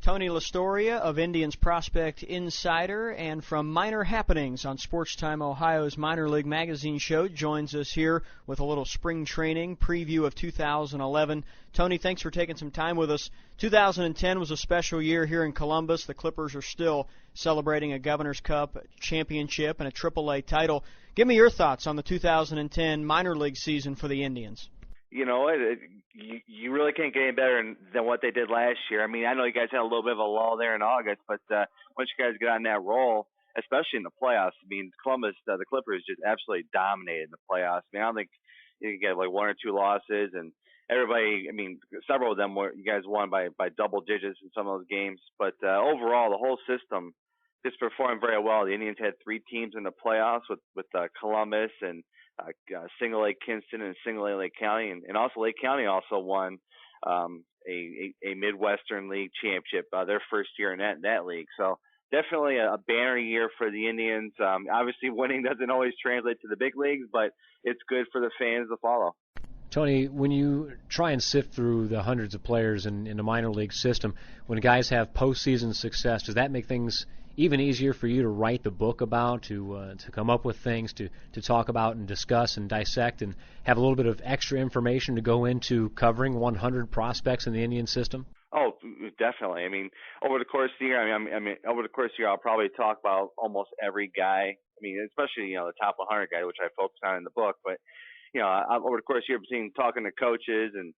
Tony Lastoria of Indians Prospect Insider, and from Minor Happenings on Sports Time Ohio's Minor League Magazine show, joins us here with a little spring training preview of 2011. Tony, thanks for taking some time with us. 2010 was a special year here in Columbus. The Clippers are still celebrating a Governor's Cup championship and a AAA title. Give me your thoughts on the 2010 minor league season for the Indians. You know what? You really can't get any better than what they did last year. I mean, I know you guys had a little bit of a lull there in August, but once you guys get on that roll, especially in the playoffs, I mean, Columbus, the Clippers just absolutely dominated the playoffs. I mean, I don't think you get like one or two losses, and everybody, I mean, several of them you guys won by double digits in some of those games. But overall, the whole system just performed very well. The Indians had three teams in the playoffs with Columbus and Single Lake Kinston and Single Lake County, and also Lake County also won a Midwestern League championship, their first year in that league. So definitely a banner year for the Indians. Obviously, winning doesn't always translate to the big leagues, but it's good for the fans to follow. Tony, when you try and sift through the hundreds of players in the minor league system, when guys have postseason success, does that make things even easier for you to write the book about, to come up with things to talk about and discuss and dissect, and have a little bit of extra information to go into covering 100 prospects in the Indian system? Oh, definitely. I mean, over the course of the year, over the course of the year, I'll probably talk about almost every guy. I mean, especially the top 100 guy, which I focus on in the book. But over the course of the year, between talking to coaches and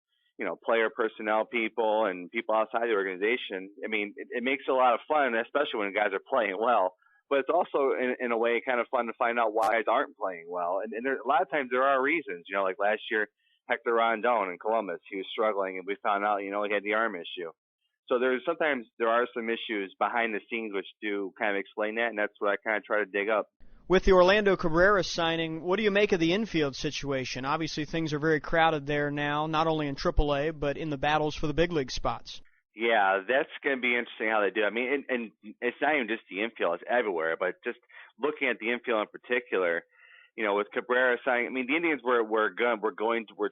player personnel people and people outside the organization, I mean, it makes it a lot of fun, especially when guys are playing well. But it's also, in a way, kind of fun to find out why guys aren't playing well. And there, a lot of times there are reasons. Like last year, Hector Rondon in Columbus, he was struggling, and we found out, he had the arm issue. So sometimes there are some issues behind the scenes which do kind of explain that, and that's what I kind of try to dig up. With the Orlando Cabrera signing, what do you make of the infield situation? Obviously, things are very crowded there now, not only in AAA, but in the battles for the big league spots. Yeah, that's going to be interesting how they do. I mean, and it's not even just the infield; it's everywhere. But just looking at the infield in particular, with Cabrera signing, I mean, the Indians were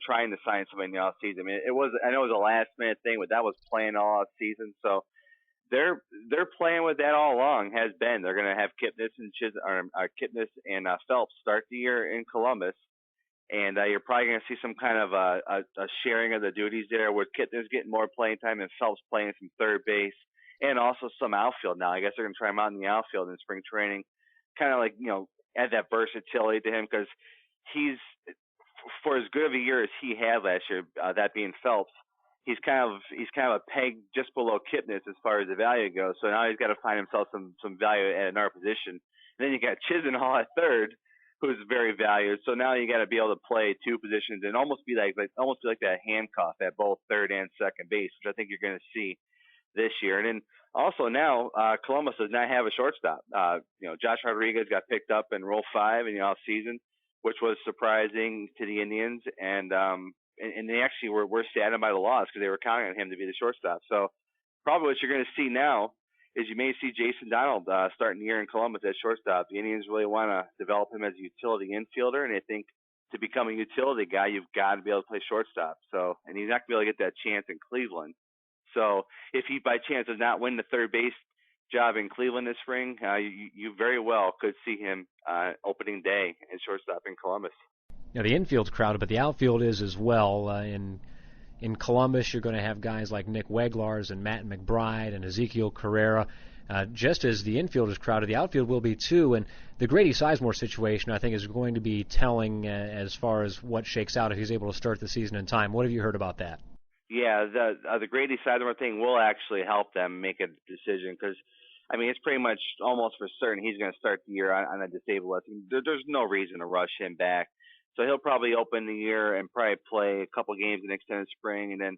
trying to sign somebody in the off season. I mean, I know it was a last minute thing, but that was planned all off season. So they're playing with that all along. Has been. They're going to have Kipnis and Phelps start the year in Columbus, and you're probably going to see some kind of a sharing of the duties there, with Kipnis getting more playing time and Phelps playing some third base, and also some outfield. Now I guess they're going to try him out in the outfield in spring training, kind of like add that versatility to him, because he's, for as good of a year as he had last year, that being Phelps, he's kind of a peg just below Kipnis as far as the value goes. So now he's got to find himself some value at another position. And then you got Chisenhall at third, who's very valued. So now you got to be able to play two positions and almost be like that handcuff at both third and second base, which I think you're going to see this year. And then also now Columbus does not have a shortstop. Josh Rodriguez got picked up in Rule 5 in the off season, which was surprising to the Indians, and they actually were saddened by the loss because they were counting on him to be the shortstop. So probably what you're going to see now is you may see Jason Donald starting the year in Columbus at shortstop. The Indians really want to develop him as a utility infielder, and they think to become a utility guy, you've got to be able to play shortstop. So, and he's not going to be able to get that chance in Cleveland. So if he by chance does not win the third base job in Cleveland this spring, you very well could see him opening day in shortstop in Columbus. Now, the infield's crowded, but the outfield is as well. In Columbus, you're going to have guys like Nick Weglars and Matt McBride and Ezekiel Carrera. Just as the infield is crowded, the outfield will be too. And the Grady Sizemore situation, I think, is going to be telling as far as what shakes out if he's able to start the season in time. What have you heard about that? Yeah, the Grady Sizemore thing will actually help them make a decision, because I mean, it's pretty much almost for certain he's going to start the year on a disabled list. There's no reason to rush him back. So he'll probably open the year and probably play a couple games in extended spring, and then,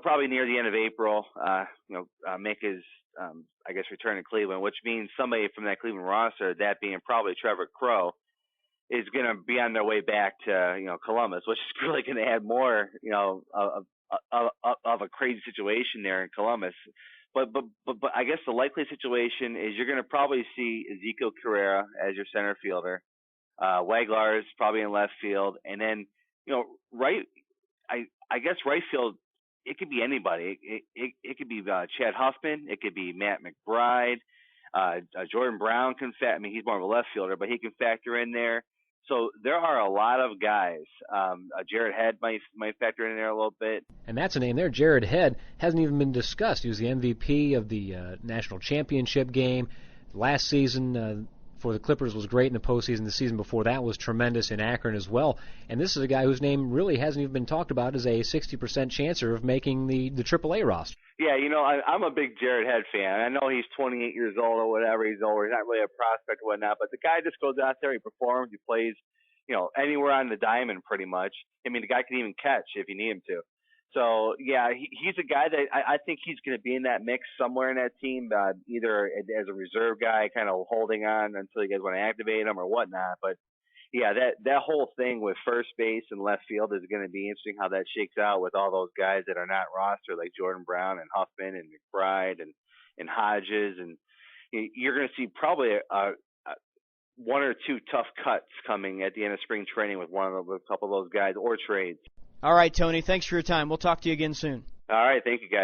probably near the end of April, make his, return to Cleveland, which means somebody from that Cleveland roster, that being probably Trevor Crowe, is going to be on their way back to, Columbus, which is really going to add more, of a crazy situation there in Columbus. But I guess the likely situation is you're going to probably see Ezekiel Carrera as your center fielder. Weglars probably in left field, and then right field it could be anybody. It could be Chad Huffman. It could be Matt McBride. Jordan Brown can I mean, he's more of a left fielder, but he can factor in there. So there are a lot of guys. Jared Head might factor in there a little bit. And that's a name there. Jared Head hasn't even been discussed. He was the MVP of the national championship game last season. For the Clippers was great in the postseason. The season before that was tremendous in Akron as well. And this is a guy whose name really hasn't even been talked about as a 60% chancer of making the AAA roster. Yeah, I'm a big Jared Head fan. I know he's 28 years old or whatever he's old. He's not really a prospect or whatnot, but the guy just goes out there, he performs, he plays, anywhere on the diamond pretty much. I mean, the guy can even catch if you need him to. So, yeah, he's a guy that I think he's going to be in that mix somewhere in that team, either as a reserve guy kind of holding on until you guys want to activate him or whatnot. But, yeah, that whole thing with first base and left field is going to be interesting how that shakes out with all those guys that are not rostered, like Jordan Brown and Huffman and McBride and Hodges. And you're going to see probably one or two tough cuts coming at the end of spring training with a couple of those guys or trades. All right, Tony, thanks for your time. We'll talk to you again soon. All right, thank you, guys.